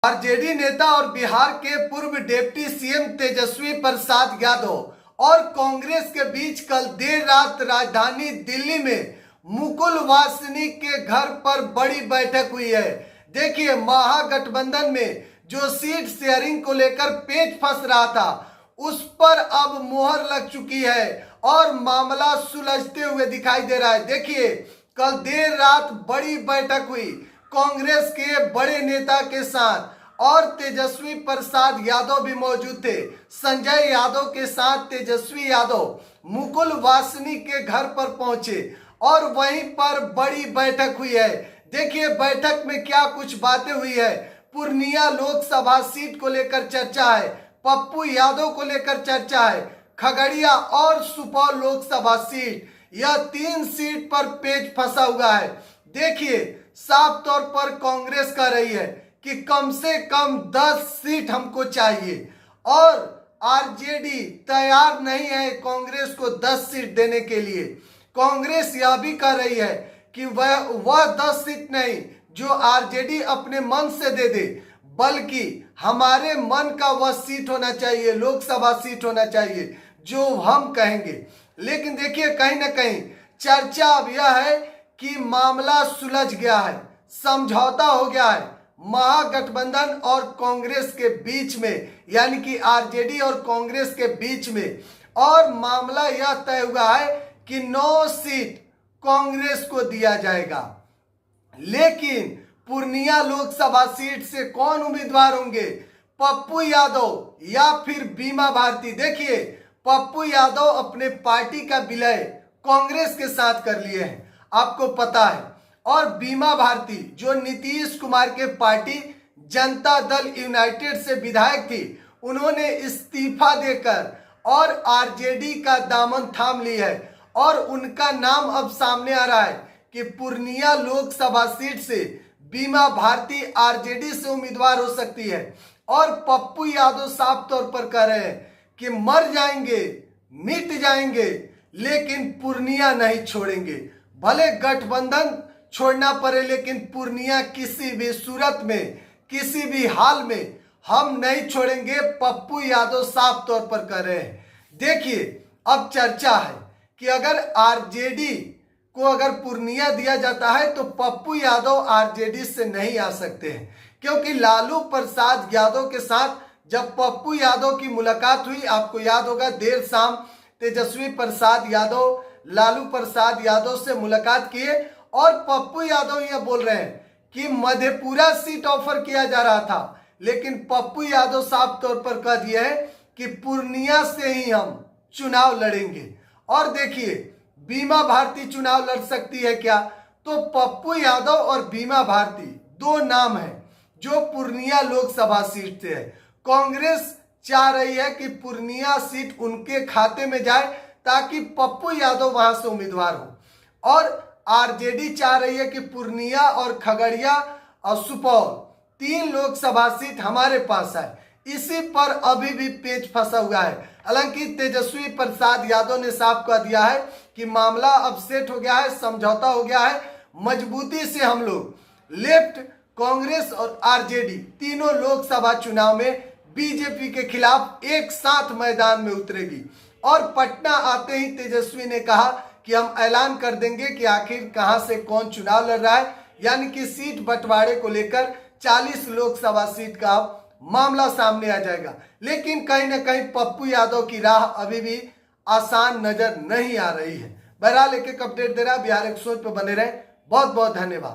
RJD नेता और बिहार के पूर्व डिप्टी सीएम तेजस्वी प्रसाद यादव और कांग्रेस के बीच कल देर रात राजधानी दिल्ली में मुकुल वासनिक के घर पर बड़ी बैठक हुई है। देखिए, महागठबंधन में जो सीट शेयरिंग को लेकर पेच फंस रहा था उस पर अब मोहर लग चुकी है और मामला सुलझते हुए दिखाई दे रहा है। देखिए, कल देर रात बड़ी बैठक हुई कांग्रेस के बड़े नेता के साथ और तेजस्वी प्रसाद यादव भी मौजूद थे। संजय यादव के साथ तेजस्वी यादव मुकुल वासनिक के घर पर पहुंचे और वहीं पर बड़ी बैठक हुई है। देखिए, बैठक में क्या कुछ बातें हुई है। पूर्णिया लोकसभा सीट को लेकर चर्चा है, पप्पू यादव को लेकर चर्चा है, खगड़िया और सुपौल लोकसभा सीट, यह 3 सीट पर पेच फंसा हुआ है। देखिए, साफ तौर पर कांग्रेस कह रही है कि कम से कम 10 सीट हमको चाहिए और आरजेडी तैयार नहीं है कांग्रेस को 10 सीट देने के लिए। कांग्रेस यह भी कह रही है कि वह 10 सीट नहीं जो आरजेडी अपने मन से दे दे, बल्कि हमारे मन का वह सीट होना चाहिए, लोकसभा सीट होना चाहिए जो हम कहेंगे। लेकिन देखिए, कहीं ना कहीं चर्चा अब यह है कि मामला सुलझ गया है, समझौता हो गया है महागठबंधन और कांग्रेस के बीच में, यानी कि आरजेडी और कांग्रेस के बीच में, और मामला यह तय हुआ है कि 9 सीट कांग्रेस को दिया जाएगा। लेकिन पूर्णिया लोकसभा सीट से कौन उम्मीदवार होंगे, पप्पू यादव या फिर बीमा भारती। देखिए, पप्पू यादव अपने पार्टी का विलय कांग्रेस के साथ कर लिए हैं, आपको पता है, और बीमा भारती जो नीतीश कुमार के पार्टी जनता दल यूनाइटेड से विधायक थी, उन्होंने इस्तीफा देकर और आरजेडी का दामन थाम ली है और उनका नाम अब सामने आ रहा है कि पूर्णिया लोकसभा सीट से बीमा भारती आरजेडी से उम्मीदवार हो सकती है। और पप्पू यादव साफ तौर पर कह रहे हैं कि मर जाएंगे, मिट जाएंगे, लेकिन पूर्णिया नहीं छोड़ेंगे। भले गठबंधन छोड़ना पड़े, लेकिन पूर्णिया किसी भी सूरत में, किसी भी हाल में हम नहीं छोड़ेंगे, पप्पू यादव साफ तौर पर कह रहे हैं। देखिए, अब चर्चा है कि अगर आरजेडी को अगर पूर्णिया दिया जाता है तो पप्पू यादव आरजेडी से नहीं आ सकते हैं, क्योंकि लालू प्रसाद यादव के साथ जब पप्पू यादव की मुलाकात हुई, आपको याद होगा, देर शाम तेजस्वी प्रसाद यादव लालू प्रसाद यादव से मुलाकात किए और पप्पू यादव यह बोल रहे हैं कि मधेपुरा सीट ऑफर किया जा रहा था, लेकिन पप्पू यादव साफ तौर पर कह दिए है कि पूर्णिया से ही हम चुनाव लड़ेंगे। और देखिए, बीमा भारती चुनाव लड़ सकती है क्या, तो पप्पू यादव और बीमा भारती 2 नाम हैं जो पूर्णिया लोकसभा सीट से है। कांग्रेस चाह रही है कि पूर्णिया सीट उनके खाते में जाए ताकि पप्पू यादव वहां से उम्मीदवार हो, और आरजेडी चाह रही है कि पूर्णिया और खगड़िया और सुपौल 3 लोकसभा सीट हमारे पास है। इसी पर अभी भी पेच फंसा हुआ है। हालांकि तेजस्वी प्रसाद यादव ने साफ कह दिया है कि मामला अब सेट हो गया है, समझौता हो गया है, मजबूती से हम लोग लेफ्ट, कांग्रेस और आरजेडी तीनों लोकसभा चुनाव में बीजेपी के खिलाफ एक साथ मैदान में उतरेगी। और पटना आते ही तेजस्वी ने कहा कि हम ऐलान कर देंगे कि आखिर कहां से कौन चुनाव लड़ रहा है, यानी कि सीट बंटवारे को लेकर 40 लोकसभा सीट का मामला सामने आ जाएगा। लेकिन कहीं ना कहीं पप्पू यादव की राह अभी भी आसान नजर नहीं आ रही है। बहरहाल एक अपडेट दे रहा है, बिहार 100 पे बने रहे। बहुत बहुत धन्यवाद।